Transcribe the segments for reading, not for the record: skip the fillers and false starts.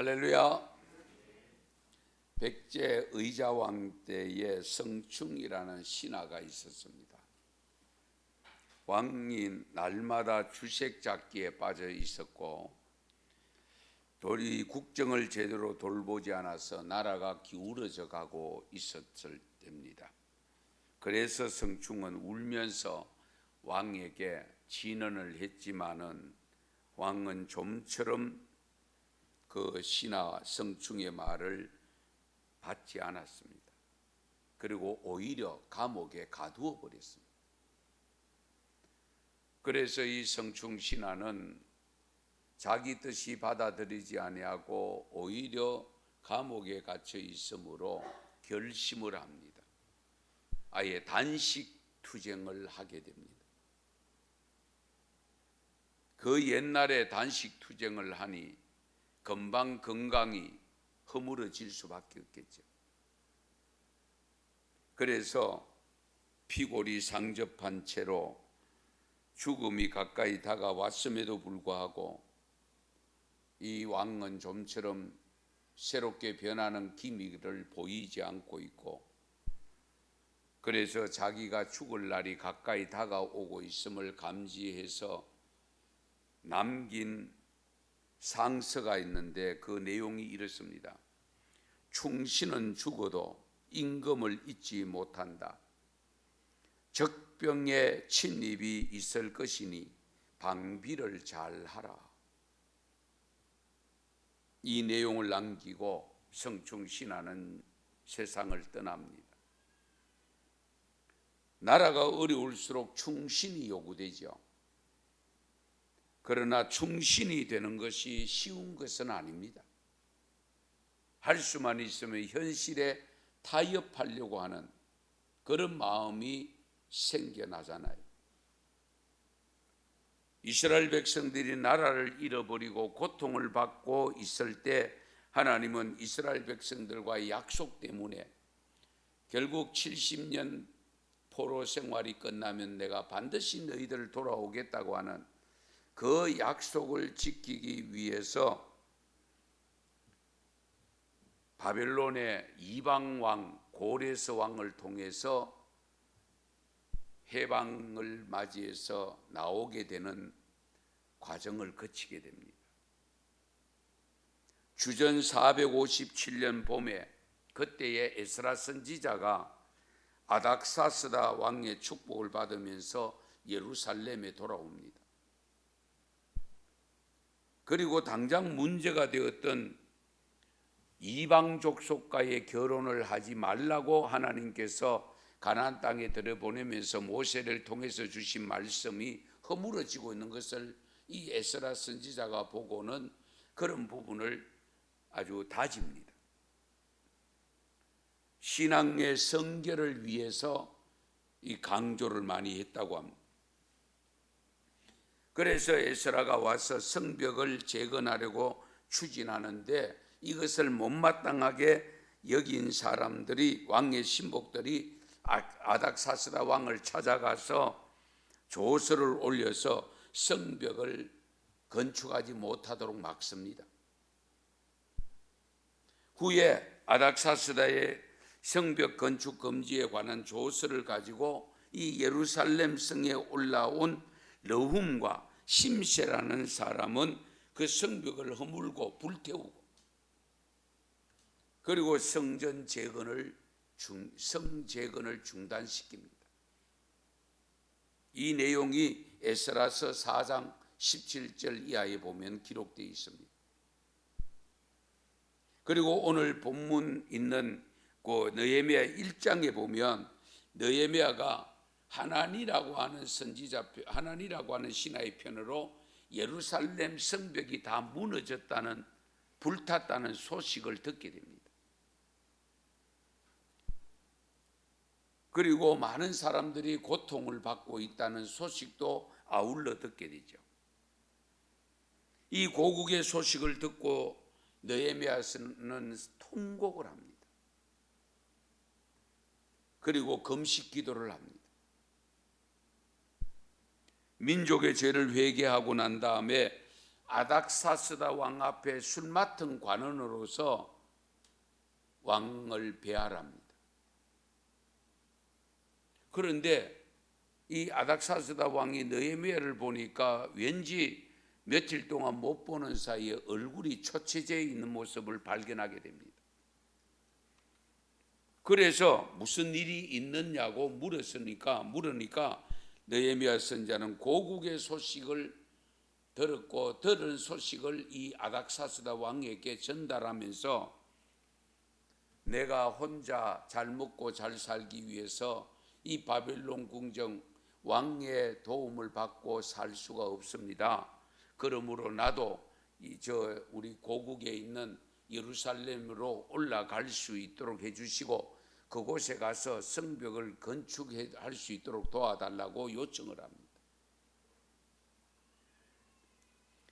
할렐루야. 백제 의자왕 때에 성충이라는 신하가 있었습니다. 왕이 날마다 주색 잡기에 빠져 있었고 도리 국정을 제대로 돌보지 않아서 나라가 기울어져 가고 있었을 때입니다. 그래서 성충은 울면서 왕에게 진언을 했지만은 왕은 좀처럼 그 신하 성충의 말을 받지 않았습니다. 그리고 오히려 감옥에 가두어 버렸습니다. 그래서 이 성충 신하는 자기 뜻이 받아들이지 아니하고 오히려 감옥에 갇혀 있으므로 결심을 합니다. 아예 단식 투쟁을 하게 됩니다. 그 옛날에 단식 투쟁을 하니 금방 건강이 허물어질 수밖에 없겠죠. 그래서 피골이 상접한 채로 죽음이 가까이 다가왔음에도 불구하고 이 왕은 좀처럼 새롭게 변하는 기미를 보이지 않고 있고, 그래서 자기가 죽을 날이 가까이 다가오고 있음을 감지해서 남긴 상서가 있는데 그 내용이 이렇습니다. 충신은 죽어도 임금을 잊지 못한다. 적병에 침입이 있을 것이니 방비를 잘하라. 이 내용을 남기고 성충 신하는 세상을 떠납니다. 나라가 어려울수록 충신이 요구되죠. 그러나 충신이 되는 것이 쉬운 것은 아닙니다. 할 수만 있으면 현실에 타협하려고 하는 그런 마음이 생겨나잖아요. 이스라엘 백성들이 나라를 잃어버리고 고통을 받고 있을 때 하나님은 이스라엘 백성들과의 약속 때문에 결국 70년 포로 생활이 끝나면 내가 반드시 너희들을 돌아오겠다고 하는 그 약속을 지키기 위해서 바벨론의 이방왕 고레스 왕을 통해서 해방을 맞이해서 나오게 되는 과정을 거치게 됩니다. 주전 457년 봄에 그때의 에스라 선지자가 아닥사스다 왕의 축복을 받으면서 예루살렘에 돌아옵니다. 그리고 당장 문제가 되었던 이방족 속과의 결혼을 하지 말라고 하나님께서 가나안 땅에 들여보내면서 모세를 통해서 주신 말씀이 허물어지고 있는 것을 이 에스라 선지자가 보고는 그런 부분을 아주 다집니다. 신앙의 성결을 위해서 이 강조를 많이 했다고 합니다. 그래서 에스라가 와서 성벽을 재건하려고 추진하는데 이것을 못마땅하게 여긴 사람들이, 왕의 신복들이 아닥사스다 왕을 찾아가서 조서를 올려서 성벽을 건축하지 못하도록 막습니다. 후에 아닥사스다의 성벽 건축 금지에 관한 조서를 가지고 이 예루살렘 성에 올라온 르훔과 심세라는 사람은 그 성벽을 허물고 불태우고 그리고 성재건을 중단시킵니다. 이 내용이 에스라서 4장 17절 이하에 보면 기록되어 있습니다. 그리고 오늘 본문 있는 그 느헤미야 1장에 보면 느헤미야가 하나니라고 하는 선지자, 하나니라고 하는 신하의 편으로 예루살렘 성벽이 다 무너졌다는, 불탔다는 소식을 듣게 됩니다. 그리고 많은 사람들이 고통을 받고 있다는 소식도 아울러 듣게 되죠. 이 고국의 소식을 듣고 느헤미야는 통곡을 합니다. 그리고 금식 기도를 합니다. 민족의 죄를 회개하고 난 다음에 아닥사스다 왕 앞에 술 맡은 관원으로서 왕을 배하랍니다. 그런데 이 아닥사스다 왕이 느헤미야를 보니까 왠지 며칠 동안 못 보는 사이에 얼굴이 초췌해 있는 모습을 발견하게 됩니다. 그래서 무슨 일이 있느냐고 물으니까 느헤미야 선지자는 고국의 소식을 들었고 들은 소식을 이 아닥사스다 왕에게 전달하면서 내가 혼자 잘 먹고 잘 살기 위해서 이 바벨론 궁정 왕의 도움을 받고 살 수가 없습니다. 그러므로 나도 우리 고국에 있는 예루살렘으로 올라갈 수 있도록 해주시고 그곳에 가서 성벽을 건축할 수 있도록 도와달라고 요청을 합니다.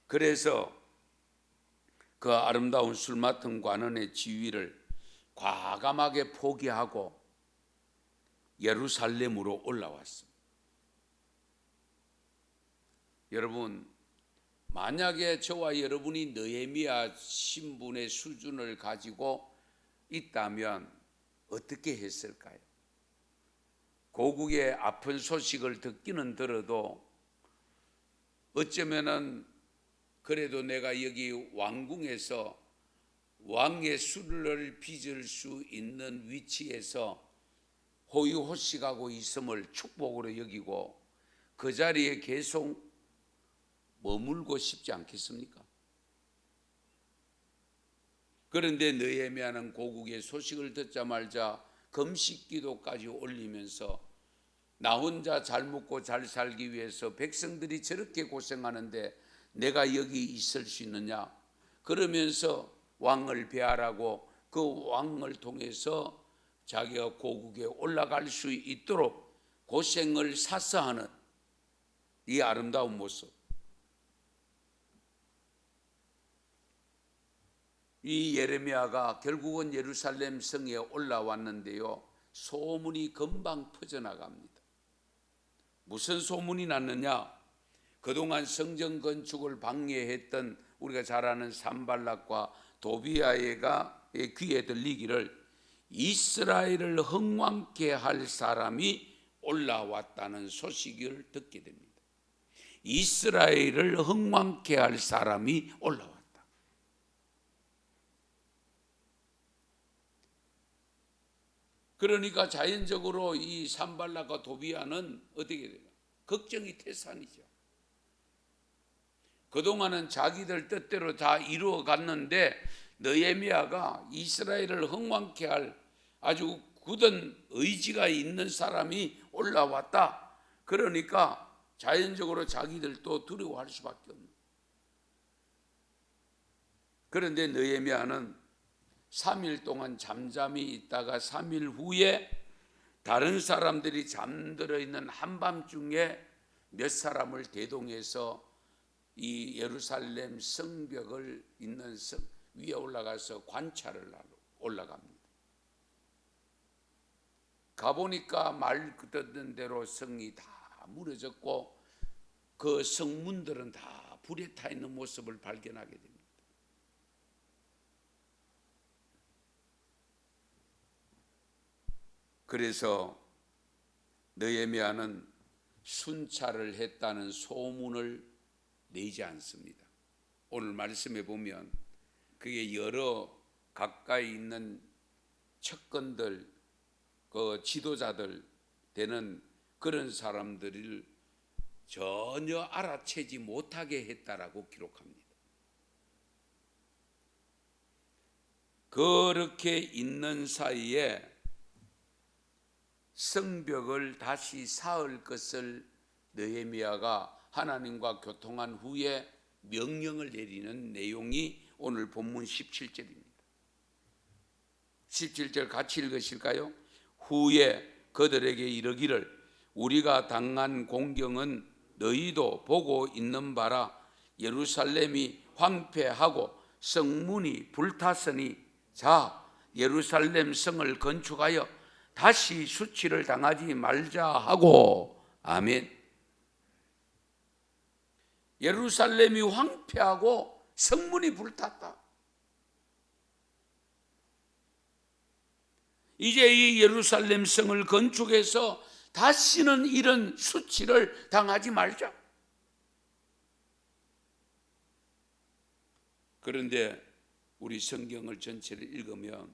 그래서 그 아름다운 술 맡은 관원의 지위를 과감하게 포기하고 예루살렘으로 올라왔습니다. 여러분, 만약에 저와 여러분이 느헤미야 신분의 수준을 가지고 있다면 어떻게 했을까요? 고국의 아픈 소식을 듣기는 들어도 어쩌면은 그래도 내가 여기 왕궁에서 왕의 술을 빚을 수 있는 위치에서 호유호식하고 있음을 축복으로 여기고 그 자리에 계속 머물고 싶지 않겠습니까? 그런데 느헤미야는 고국의 소식을 듣자마자 금식기도까지 올리면서 나 혼자 잘 먹고 잘 살기 위해서 백성들이 저렇게 고생하는데 내가 여기 있을 수 있느냐? 그러면서 왕을 배하라고 그 왕을 통해서 자기가 고국에 올라갈 수 있도록 고생을 사서하는 이 아름다운 모습. 이 예레미야가 결국은 예루살렘 성에 올라왔는데요, 소문이 금방 퍼져나갑니다. 무슨 소문이 났느냐? 그동안 성전 건축을 방해했던 우리가 잘 아는 산발락과 도비아가 귀에 들리기를 이스라엘을 흥왕케 할 사람이 올라왔다는 소식을 듣게 됩니다. 이스라엘을 흥왕케 할 사람이 올라왔다. 그러니까 자연적으로 이 산발락과 도비아는 어떻게 돼요? 걱정이 태산이죠. 그동안은 자기들 뜻대로 다 이루어갔는데 느헤미야가 이스라엘을 흥왕케 할 아주 굳은 의지가 있는 사람이 올라왔다. 그러니까 자연적으로 자기들도 두려워할 수밖에 없는. 그런데 느헤미야는 3일 동안 잠잠히 있다가 3일 후에 다른 사람들이 잠들어 있는 한밤중에 몇 사람을 대동해서 이 예루살렘 성벽을 있는 성 위에 올라가서 관찰을 하러 올라갑니다. 가보니까 말 듣는 대로 성이 다 무너졌고 그 성문들은 다 불에 타 있는 모습을 발견하게 됩니다. 그래서 느헤미야는 순찰을 했다는 소문을 내지 않습니다. 오늘 말씀에 보면 그게 여러 가까이 있는 척건들, 그 지도자들 되는 그런 사람들을 전혀 알아채지 못하게 했다라고 기록합니다. 그렇게 있는 사이에 성벽을 다시 쌓을 것을 느헤미야가 하나님과 교통한 후에 명령을 내리는 내용이 오늘 본문 17절입니다. 17절 같이 읽으실까요? 후에 그들에게 이르기를 우리가 당한 공경은 너희도 보고 있는 바라. 예루살렘이 황폐하고 성문이 불탔으니 자 예루살렘 성을 건축하여 다시 수치를 당하지 말자 하고. 아멘. 예루살렘이 황폐하고 성문이 불탔다. 이제 이 예루살렘 성을 건축해서 다시는 이런 수치를 당하지 말자. 그런데 우리 성경을 전체를 읽으면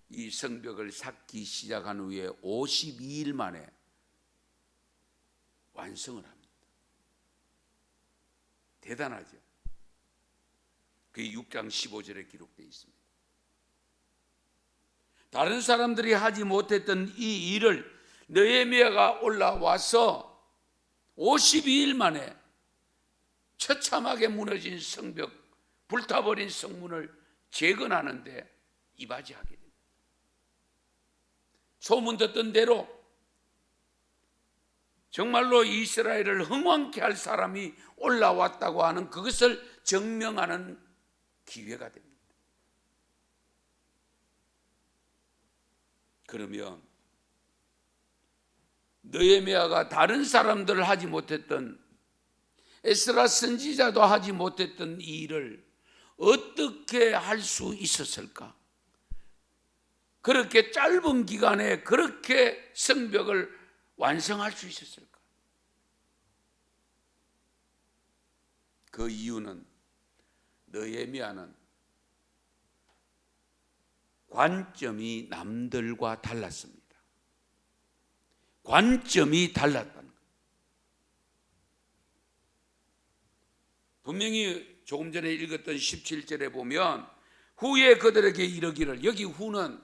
이 성벽을 쌓기 시작한 후에 52일 만에 완성을 합니다. 대단하죠. 그게 6장 15절에 기록되어 있습니다. 다른 사람들이 하지 못했던 이 일을 느헤미야가 올라와서 52일 만에 처참하게 무너진 성벽, 불타버린 성문을 재건하는데 이바지하게 됩니다. 소문 듣던 대로 정말로 이스라엘을 흥왕케 할 사람이 올라왔다고 하는 그것을 증명하는 기회가 됩니다. 그러면 느헤미야가 다른 사람들 하지 못했던, 에스라 선지자도 하지 못했던 이 일을 어떻게 할 수 있었을까? 그렇게 짧은 기간에 그렇게 성벽을 완성할 수 있었을까? 그 이유는 느헤미야는 관점이 남들과 달랐습니다. 관점이 달랐다는 것. 분명히 조금 전에 읽었던 17절에 보면 후에 그들에게 이르기를, 여기 후는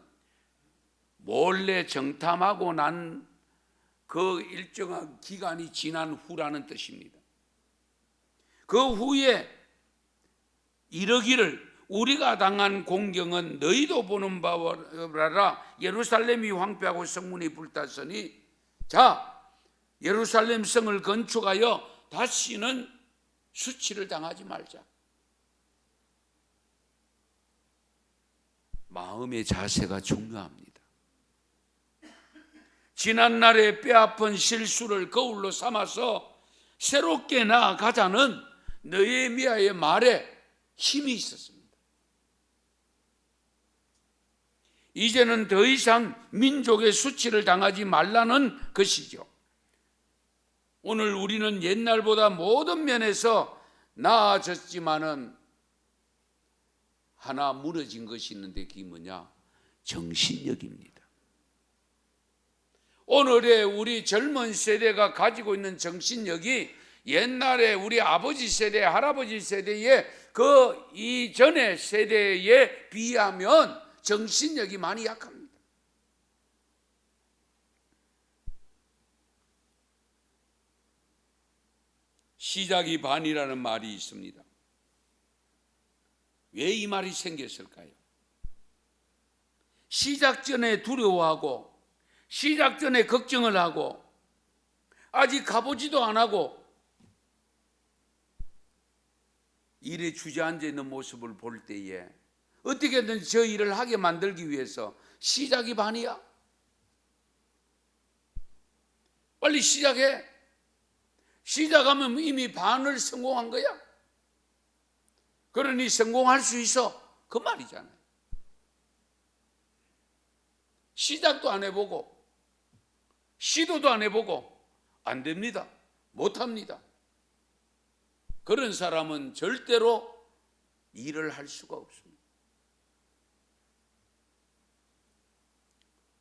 몰래 정탐하고 난 그 일정한 기간이 지난 후라는 뜻입니다. 그 후에 이르기를, 우리가 당한 공경은 너희도 보는 바라. 예루살렘이 황폐하고 성문이 불탔으니 자, 예루살렘 성을 건축하여 다시는 수치를 당하지 말자. 마음의 자세가 중요합니다. 지난날의 뼈아픈 실수를 거울로 삼아서 새롭게 나아가자는 느헤미야의 말에 힘이 있었습니다. 이제는 더 이상 민족의 수치를 당하지 말라는 것이죠. 오늘 우리는 옛날보다 모든 면에서 나아졌지만은 하나 무너진 것이 있는데 그게 뭐냐? 정신력입니다. 오늘의 우리 젊은 세대가 가지고 있는 정신력이 옛날에 우리 아버지 세대, 할아버지 세대의 그 이전의 세대에 비하면 정신력이 많이 약합니다. 시작이 반이라는 말이 있습니다. 왜 이 말이 생겼을까요? 시작 전에 두려워하고, 시작 전에 걱정을 하고, 아직 가보지도 안 하고 일에 주저앉아 있는 모습을 볼 때에 어떻게든 저 일을 하게 만들기 위해서 시작이 반이야. 빨리 시작해. 시작하면 이미 반을 성공한 거야. 그러니 성공할 수 있어. 그 말이잖아요. 시작도 안 해보고 시도도 안 해보고 안 됩니다. 못합니다. 그런 사람은 절대로 일을 할 수가 없습니다.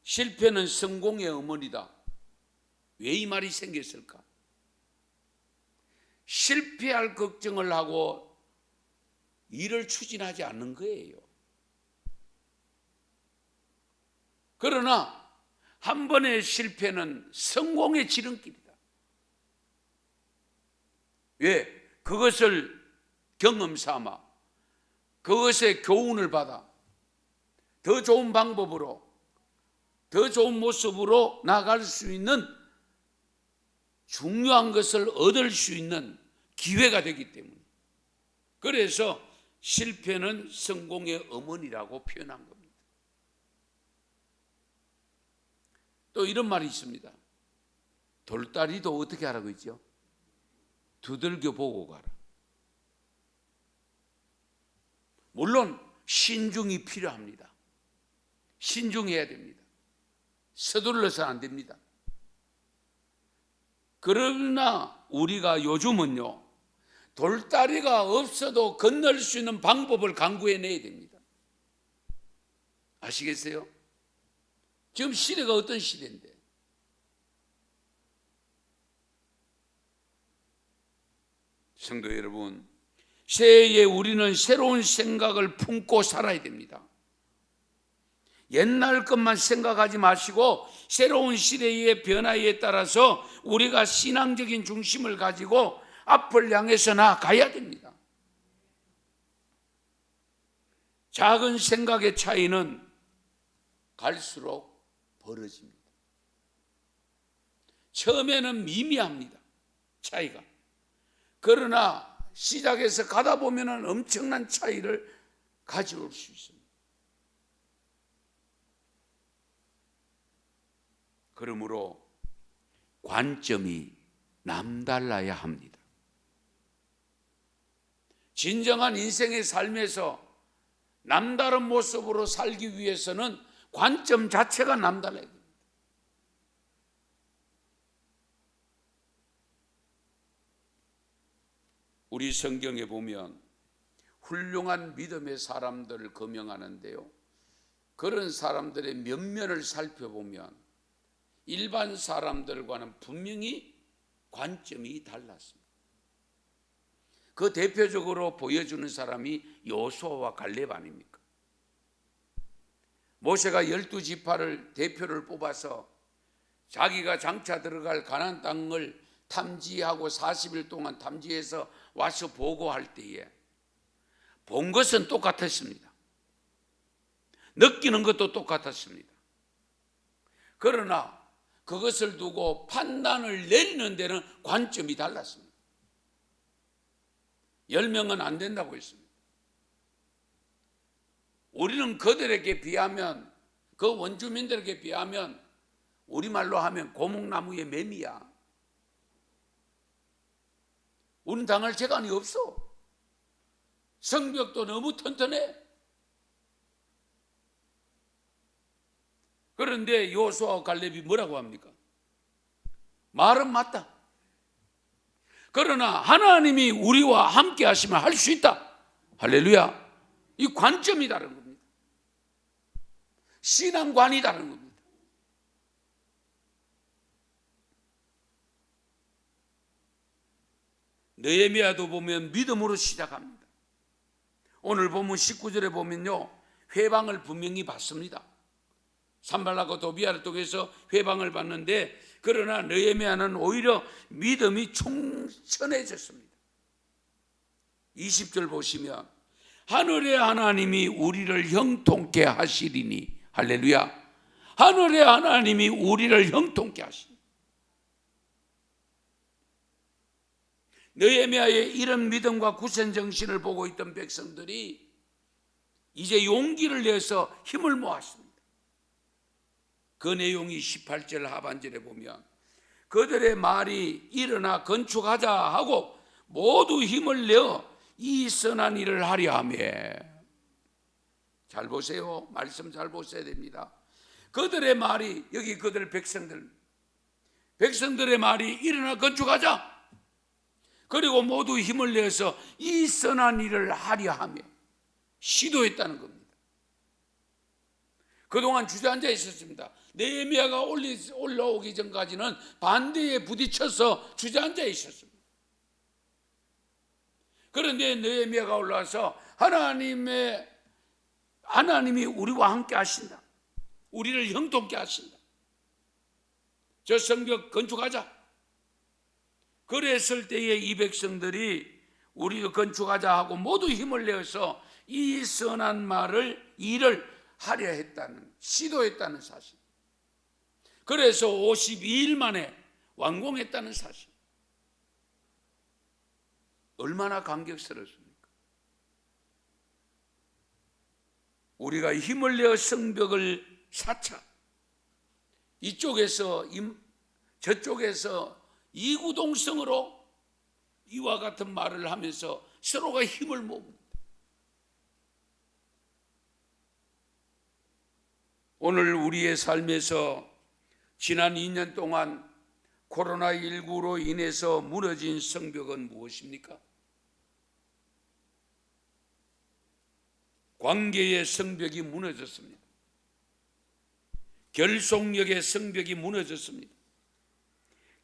실패는 성공의 어머니다. 왜 이 말이 생겼을까? 실패할 걱정을 하고 일을 추진하지 않는 거예요. 그러나 한 번의 실패는 성공의 지름길이다. 왜? 그것을 경험 삼아 그것의 교훈을 받아 더 좋은 방법으로, 더 좋은 모습으로 나아갈 수 있는 중요한 것을 얻을 수 있는 기회가 되기 때문에, 그래서 실패는 성공의 어머니라고 표현한 겁니다. 또 이런 말이 있습니다. 돌다리도 어떻게 하라고 했죠? 두들겨 보고 가라. 물론 신중이 필요합니다. 신중해야 됩니다. 서둘러서는 안 됩니다. 그러나 우리가 요즘은요, 돌다리가 없어도 건널 수 있는 방법을 강구해내야 됩니다. 아시겠어요? 지금 시대가 어떤 시대인데, 성도 여러분, 새해에 우리는 새로운 생각을 품고 살아야 됩니다. 옛날 것만 생각하지 마시고 새로운 시대의 변화에 따라서 우리가 신앙적인 중심을 가지고 앞을 향해서 나아가야 됩니다. 작은 생각의 차이는 갈수록 벌어집니다. 처음에는 미미합니다, 차이가. 그러나 시작해서 가다 보면 엄청난 차이를 가져올 수 있습니다. 그러므로 관점이 남달라야 합니다. 진정한 인생의 삶에서 남다른 모습으로 살기 위해서는 관점 자체가 남달라야 됩니다. 우리 성경에 보면 훌륭한 믿음의 사람들을 거명하는데요, 그런 사람들의 면면을 살펴보면 일반 사람들과는 분명히 관점이 달랐습니다. 그 대표적으로 보여주는 사람이 여호수아와 갈렙 아닙니까? 모세가 12지파를 대표를 뽑아서 자기가 장차 들어갈 가나안 땅을 탐지하고 40일 동안 탐지해서 와서 보고할 때에 본 것은 똑같았습니다. 느끼는 것도 똑같았습니다. 그러나 그것을 두고 판단을 내리는 데는 관점이 달랐습니다. 10명은 안 된다고 했습니다. 우리는 그들에게 비하면, 그 원주민들에게 비하면 우리말로 하면 고목나무의 매미야. 우리는 당할 재간이 없어. 성벽도 너무 튼튼해. 그런데 여호수아와 갈렙이 뭐라고 합니까? 말은 맞다. 그러나 하나님이 우리와 함께 하시면 할 수 있다. 할렐루야. 이 관점이 다른 겁니다. 신앙관이 다른 겁니다. 느헤미야도 보면 믿음으로 시작합니다. 오늘 보면 19절에 보면요, 회방을 분명히 받습니다. 산발락과 도비아를 통해서 회방을 받는데, 그러나 느헤미야는 오히려 믿음이 충천해졌습니다. 20절 보시면 하늘의 하나님이 우리를 형통케 하시리니, 할렐루야. 하늘의 하나님이 우리를 형통케 하시리니. 느헤미야의 이런 믿음과 굳센 정신을 보고 있던 백성들이 이제 용기를 내서 힘을 모았습니다. 그 내용이 18절 하반절에 보면 그들의 말이 일어나 건축하자 하고 모두 힘을 내어 이 선한 일을 하려 하며. 잘 보세요. 말씀 잘 보셔야 됩니다. 그들의 말이, 여기 그들 백성들의 말이 일어나 건축하자, 그리고 모두 힘을 내서 이 선한 일을 하려 하며 시도했다는 겁니다. 그동안 주저앉아 있었습니다. 느헤미야가 올라오기 전까지는 반대에 부딪혀서 주저앉아 있었습니다. 그런데 느헤미야가 올라와서 하나님이 우리와 함께 하신다. 우리를 형통케 하신다. 저 성벽 건축하자. 그랬을 때에 이 백성들이 우리가 건축하자 하고 모두 힘을 내어서 이 선한 일을 하려 했다는, 시도했다는 사실. 그래서 52일 만에 완공했다는 사실. 얼마나 감격스럽습니까? 우리가 힘을 내어 성벽을 쌓자, 이쪽에서 저쪽에서 이구동성으로 이와 같은 말을 하면서 서로가 힘을 모읍니다. 오늘 우리의 삶에서 지난 2년 동안 코로나19로 인해서 무너진 성벽은 무엇입니까? 관계의 성벽이 무너졌습니다. 결속력의 성벽이 무너졌습니다.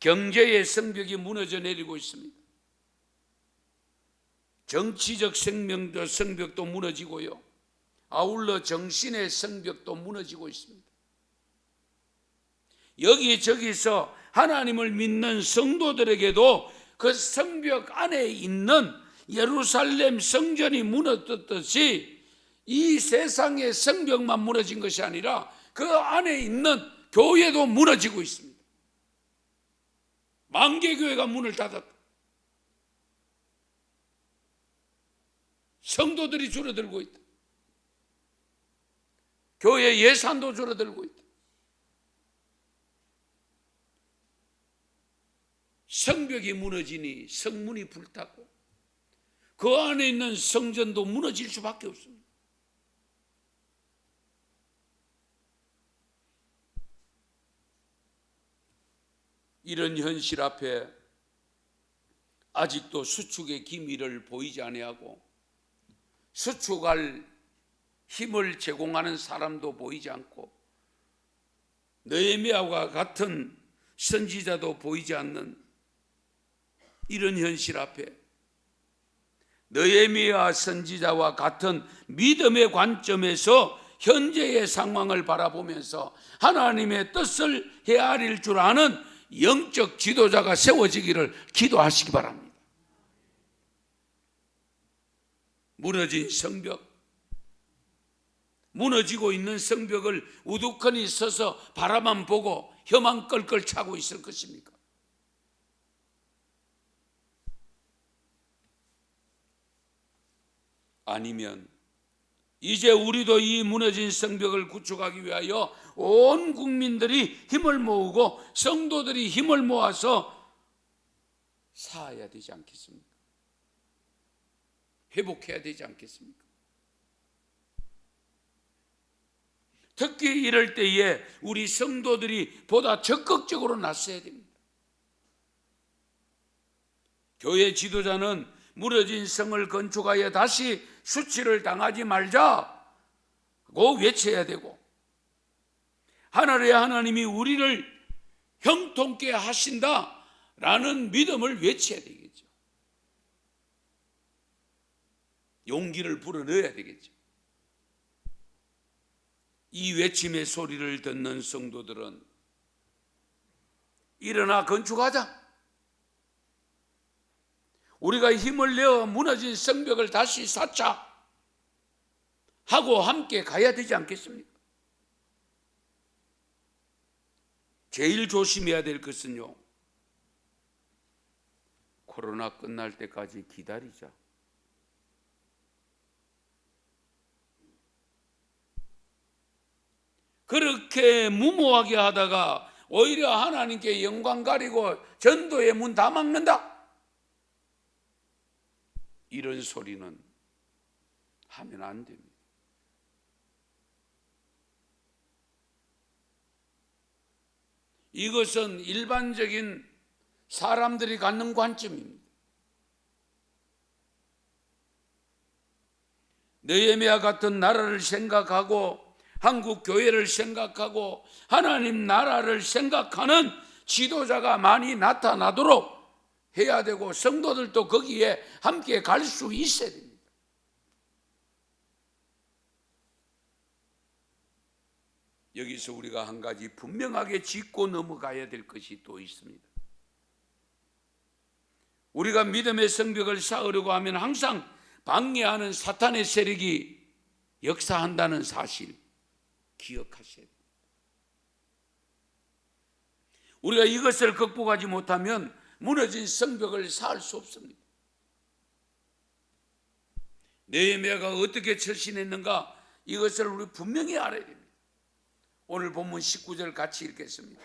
경제의 성벽이 무너져 내리고 있습니다. 정치적 성벽도 무너지고요. 아울러 정신의 성벽도 무너지고 있습니다. 여기저기서 하나님을 믿는 성도들에게도 그 성벽 안에 있는 예루살렘 성전이 무너졌듯이 이 세상의 성벽만 무너진 것이 아니라 그 안에 있는 교회도 무너지고 있습니다. 만개교회가 문을 닫았다. 성도들이 줄어들고 있다. 교회 예산도 줄어들고 있다. 성벽이 무너지니 성문이 불타고 그 안에 있는 성전도 무너질 수밖에 없습니다. 이런 현실 앞에 아직도 수축의 기미를 보이지 아니하고 수축할 힘을 제공하는 사람도 보이지 않고 느헤미야와 같은 선지자도 보이지 않는 이런 현실 앞에 느헤미야 선지자와 같은 믿음의 관점에서 현재의 상황을 바라보면서 하나님의 뜻을 헤아릴 줄 아는 영적 지도자가 세워지기를 기도하시기 바랍니다. 무너진 성벽, 무너지고 있는 성벽을 우두커니 서서 바라만 보고 혀만 끌끌 차고 있을 것입니까? 아니면 이제 우리도 이 무너진 성벽을 구축하기 위하여 온 국민들이 힘을 모으고 성도들이 힘을 모아서 쌓아야 되지 않겠습니까? 회복해야 되지 않겠습니까? 특히 이럴 때에 우리 성도들이 보다 적극적으로 나서야 됩니다. 교회 지도자는 무너진 성을 건축하여 다시 수치를 당하지 말자고 외쳐야 되고, 하늘의 하나님이 우리를 형통케 하신다라는 믿음을 외쳐야 되겠죠. 용기를 불어넣어야 되겠죠. 이 외침의 소리를 듣는 성도들은 일어나 건축하자, 우리가 힘을 내어 무너진 성벽을 다시 쌓자 하고 함께 가야 되지 않겠습니까? 제일 조심해야 될 것은요, 코로나 끝날 때까지 기다리자. 그렇게 무모하게 하다가 오히려 하나님께 영광 가리고 전도의 문 다 막는다, 이런 소리는 하면 안 됩니다. 이것은 일반적인 사람들이 갖는 관점입니다. 느헤미야 같은 나라를 생각하고 한국 교회를 생각하고 하나님 나라를 생각하는 지도자가 많이 나타나도록 해야 되고, 성도들도 거기에 함께 갈 수 있어야 됩니다. 여기서 우리가 한 가지 분명하게 짚고 넘어가야 될 것이 또 있습니다. 우리가 믿음의 성벽을 쌓으려고 하면 항상 방해하는 사탄의 세력이 역사한다는 사실 기억하셔야 됩니다. 우리가 이것을 극복하지 못하면 무너진 성벽을 쌓을 수 없습니다. 느헤미야가 어떻게 철신했는가, 이것을 우리 분명히 알아야 됩니다. 오늘 본문 19절 같이 읽겠습니다.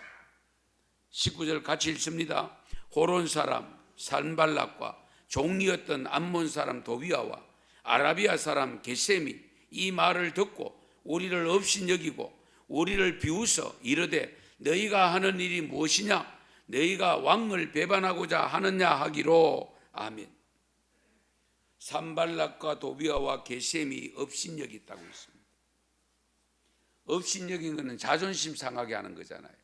19절 같이 읽습니다. 호론 사람 산발락과 종이었던 암몬 사람 도비아와 아라비아 사람 게셈이 이 말을 듣고 우리를 업신여기고 우리를 비웃어 이르되 너희가 하는 일이 무엇이냐? 너희가 왕을 배반하고자 하느냐 하기로. 아멘. 산발락과 도비아와 게셈이 업신여겼다고 했습니다. 업신여긴 것은 자존심 상하게 하는 거잖아요.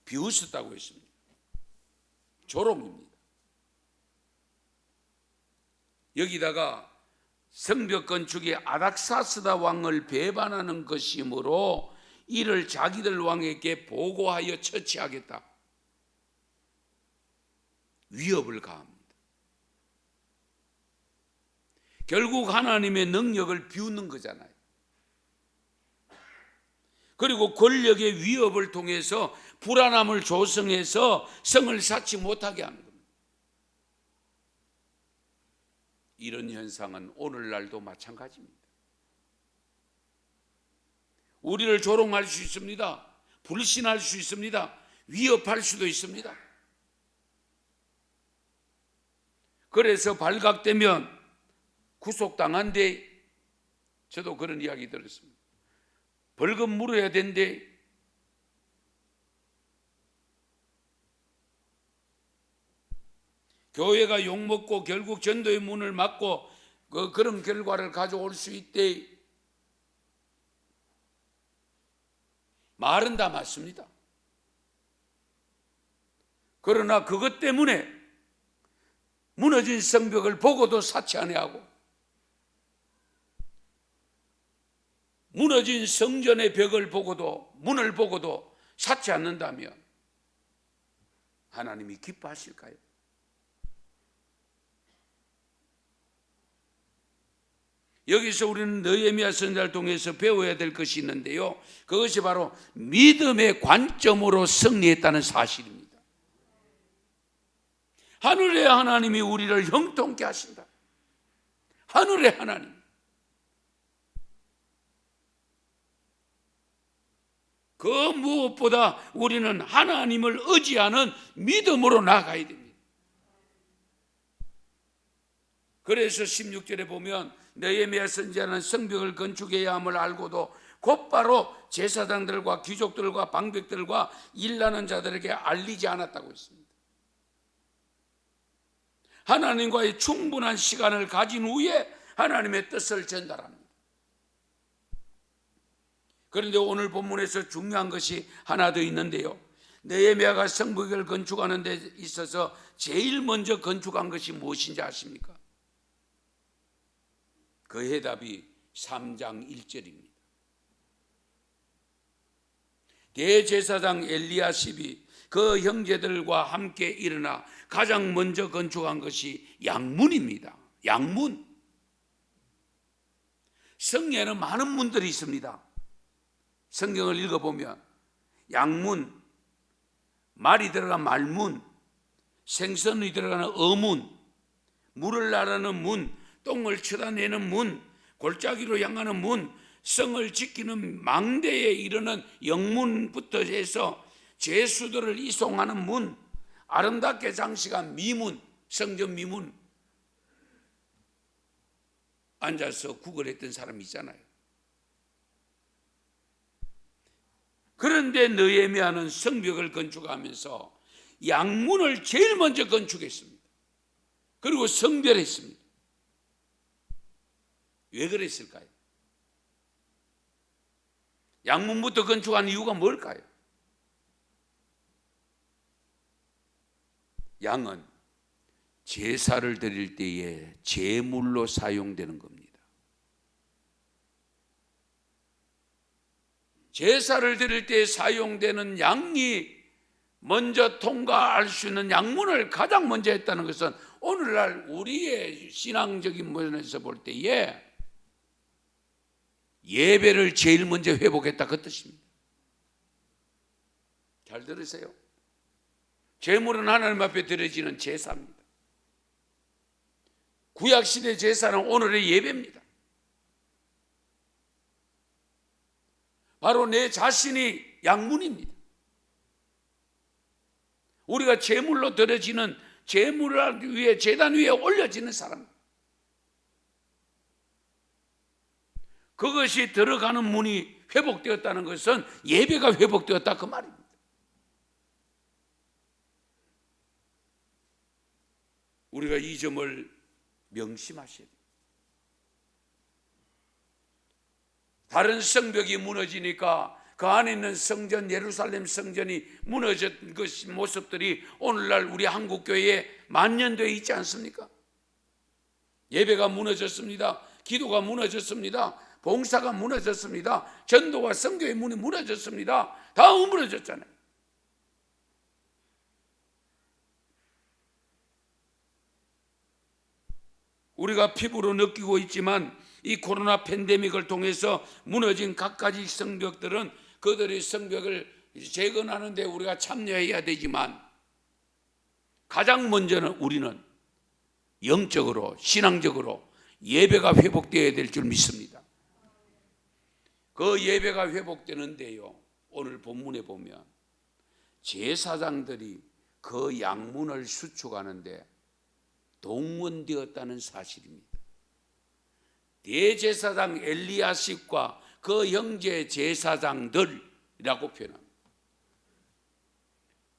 비웃었다고 했습니다. 조롱입니다. 여기다가 성벽 건축이 아닥사스다 왕을 배반하는 것이므로 이를 자기들 왕에게 보고하여 처치하겠다. 위협을 가합니다. 결국 하나님의 능력을 비웃는 거잖아요. 그리고 권력의 위협을 통해서 불안함을 조성해서 성을 쌓지 못하게 하는 겁니다. 이런 현상은 오늘날도 마찬가지입니다. 우리를 조롱할 수 있습니다. 불신할 수 있습니다. 위협할 수도 있습니다. 그래서 발각되면 구속당한데, 저도 그런 이야기 들었습니다. 벌금 물어야 된대. 교회가 욕먹고 결국 전도의 문을 막고 그런 결과를 가져올 수 있대. 말은 다 맞습니다. 그러나 그것 때문에 무너진 성벽을 보고도 사치 아니하고 무너진 성전의 벽을 보고도, 문을 보고도 사치 않는다면 하나님이 기뻐하실까요? 여기서 우리는 느헤미야 선지자를 통해서 배워야 될 것이 있는데요, 그것이 바로 믿음의 관점으로 승리했다는 사실입니다. 하늘의 하나님이 우리를 형통케 하신다. 하늘의 하나님. 그 무엇보다 우리는 하나님을 의지하는 믿음으로 나아가야 됩니다. 그래서 16절에 보면 느헤미야 선지자는 성벽을 건축해야 함을 알고도 곧바로 제사장들과 귀족들과 방백들과 일하는 자들에게 알리지 않았다고 했습니다. 하나님과의 충분한 시간을 가진 후에 하나님의 뜻을 전달합니다. 그런데 오늘 본문에서 중요한 것이 하나 더 있는데요, 느헤미야가 성벽을 건축하는 데 있어서 제일 먼저 건축한 것이 무엇인지 아십니까? 그 해답이 3장 1절입니다. 대제사장 엘리야십이 그 형제들과 함께 일어나 가장 먼저 건축한 것이 양문입니다. 양문. 성에는 많은 문들이 있습니다. 성경을 읽어보면 양문, 말이 들어간 말문, 생선이 들어가는 어문, 물을 나르는 문, 똥을 쳐다내는 문, 골짜기로 향하는 문, 성을 지키는 망대에 이르는 영문부터 해서 죄수들을 이송하는 문, 아름답게 장식한 미문, 성전 미문, 앉아서 구걸했던 사람이 있잖아요. 그런데 느헤미야는 성벽을 건축하면서 양문을 제일 먼저 건축했습니다. 그리고 성별했습니다. 왜 그랬을까요? 양문부터 건축한 이유가 뭘까요? 양은 제사를 드릴 때에 제물로 사용되는 겁니다. 제사를 드릴 때 사용되는 양이 먼저 통과할 수 있는 양문을 가장 먼저 했다는 것은 오늘날 우리의 신앙적인 면에서 볼 때에 예배를 제일 먼저 회복했다, 그 뜻입니다. 잘 들으세요. 제물은 하나님 앞에 드려지는 제사입니다. 구약시대 제사는 오늘의 예배입니다. 바로 내 자신이 양문입니다. 우리가 제물로 드려지는 제물을 위해 제단 위에 올려지는 사람, 그것이 들어가는 문이 회복되었다는 것은 예배가 회복되었다 그 말입니다. 우리가 이 점을 명심하셔야 돼요. 다른 성벽이 무너지니까 그 안에 있는 성전, 예루살렘 성전이 무너진 모습들이 오늘날 우리 한국 교회에 만연되어 있지 않습니까? 예배가 무너졌습니다. 기도가 무너졌습니다. 봉사가 무너졌습니다. 전도와 선교의 문이 무너졌습니다. 다 무너졌잖아요. 우리가 피부로 느끼고 있지만 이 코로나 팬데믹을 통해서 무너진 각가지 성벽들은 그들의 성벽을 재건하는 데 우리가 참여해야 되지만 가장 먼저는 우리는 영적으로 신앙적으로 예배가 회복되어야 될 줄 믿습니다. 그 예배가 회복되는데요, 오늘 본문에 보면 제사장들이 그 양문을 수축하는데 동원되었다는 사실입니다. 대제사장 엘리야십과 그 형제 제사장들이라고 표현합니다.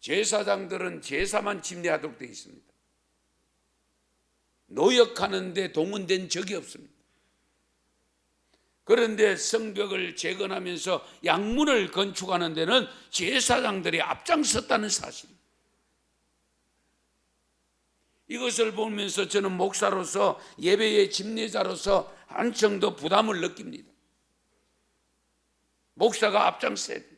제사장들은 제사만 집례하도록 되어 있습니다. 노역하는데 동원된 적이 없습니다. 그런데 성벽을 재건하면서 양문을 건축하는 데는 제사장들이 앞장섰다는 사실입니다. 이것을 보면서 저는 목사로서 예배의 집례자로서 한층 더 부담을 느낍니다. 목사가 앞장서야 됩니다.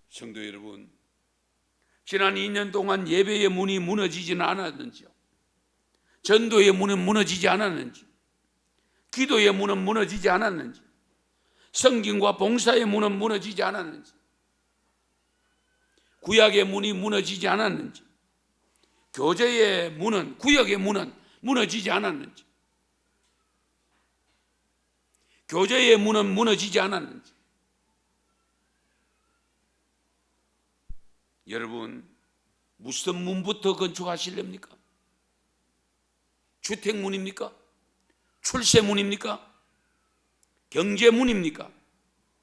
성도 여러분, 지난 2년 동안 예배의 문이 무너지지는 않았는지요? 전도의 문은 무너지지 않았는지? 기도의 문은 무너지지 않았는지? 성경과 봉사의 문은 무너지지 않았는지? 구약의 문이 무너지지 않았는지? 교제의 문은, 구역의 문은 무너지지 않았는지? 교제의 문은 무너지지 않았는지? 여러분, 무슨 문부터 건축하시렵니까? 주택문입니까? 출세문입니까? 경제문입니까?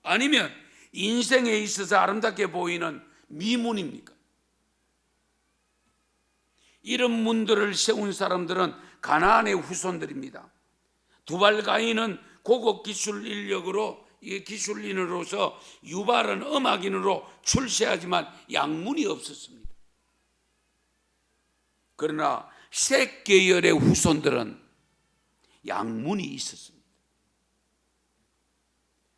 아니면 인생에 있어서 아름답게 보이는 미문입니까? 이런 문들을 세운 사람들은 가나안의 후손들입니다. 두발가인은 고급 기술 인력으로, 기술인으로서, 유발은 음악인으로 출세하지만 양문이 없었습니다. 그러나 셋 계열의 후손들은 양문이 있었습니다.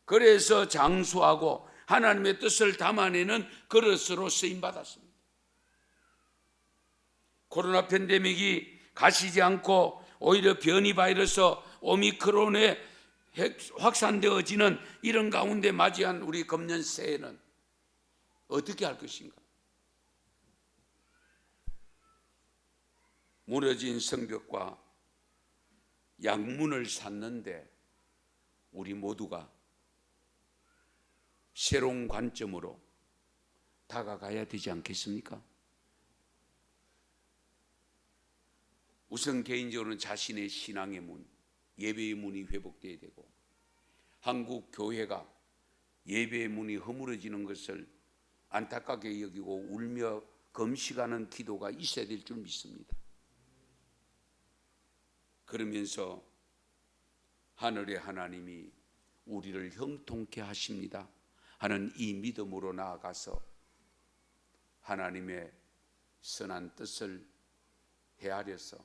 그래서 장수하고 하나님의 뜻을 담아내는 그릇으로 쓰임받았습니다. 코로나 팬데믹이 가시지 않고 오히려 변이 바이러스 오미크론에 확산되어지는 이런 가운데 맞이한 우리 금년 새해는 어떻게 할 것인가? 무너진 성벽과 양문을 쌓는데 우리 모두가 새로운 관점으로 다가가야 되지 않겠습니까? 우선 개인적으로는 자신의 신앙의 문, 예배의 문이 회복되어야 되고, 한국 교회가 예배의 문이 허물어지는 것을 안타깝게 여기고 울며 금식하는 기도가 있어야 될 줄 믿습니다. 그러면서 하늘의 하나님이 우리를 형통케 하십니다 하는 이 믿음으로 나아가서 하나님의 선한 뜻을 헤아려서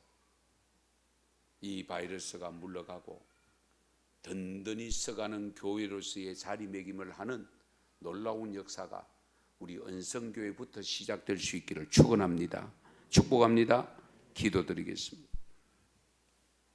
이 바이러스가 물러가고 든든히 서가는 교회로서의 자리매김을 하는 놀라운 역사가 우리 은성교회부터 시작될 수 있기를 축원합니다. 축복합니다. 기도드리겠습니다.